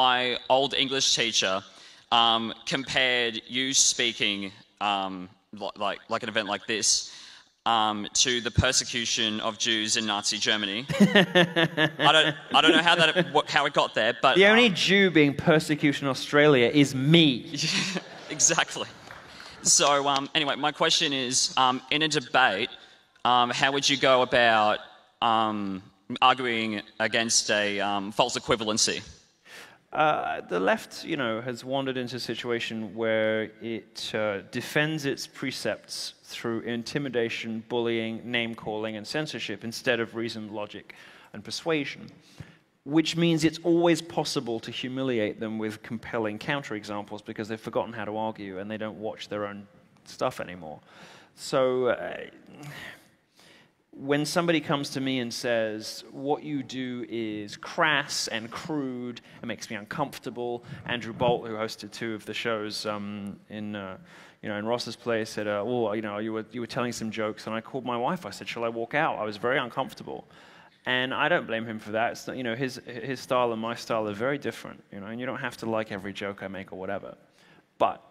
my old English teacher compared you speaking like an event like this to the persecution of Jews in Nazi Germany. I don't know how it got there, but the only Jew being persecuted in Australia is me. Exactly. So anyway, my question is, in a debate, how would you go about arguing against a false equivalency? The left, has wandered into a situation where it defends its precepts through intimidation, bullying, name-calling, and censorship instead of reason, logic, and persuasion, which means it's always possible to humiliate them with compelling counterexamples because they've forgotten how to argue and they don't watch their own stuff anymore. So when somebody comes to me and says, what you do is crass and crude, it makes me uncomfortable. Andrew Bolt, who hosted 2 of the shows in Ross's place, said, you were telling some jokes, and I called my wife. I said, shall I walk out? I was very uncomfortable. And I don't blame him for that. It's not, his style and my style are very different, and you don't have to like every joke I make or whatever. But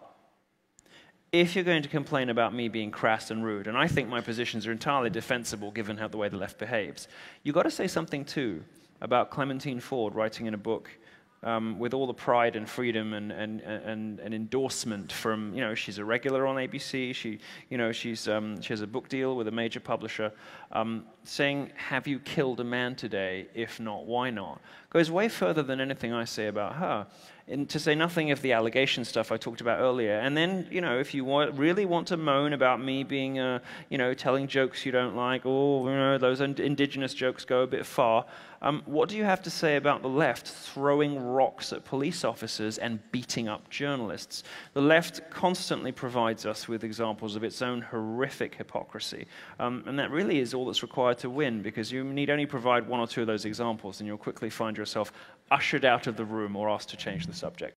if you're going to complain about me being crass and rude, and I think my positions are entirely defensible given the way the left behaves, you've got to say something too about Clementine Ford writing in a book with all the pride and freedom and endorsement from, she's a regular on ABC, she has a book deal with a major publisher, saying, have you killed a man today? If not, why not? Goes way further than anything I say about her. And to say nothing of the allegation stuff I talked about earlier. And then, if you really want to moan about me being, telling jokes you don't like, or, those indigenous jokes go a bit far, what do you have to say about the left throwing rocks at police officers and beating up journalists? The left constantly provides us with examples of its own horrific hypocrisy. And that really is all that's required to win, because you need only provide 1 or 2 of those examples, and you'll quickly find yourself ushered out of the room or asked to change the subject.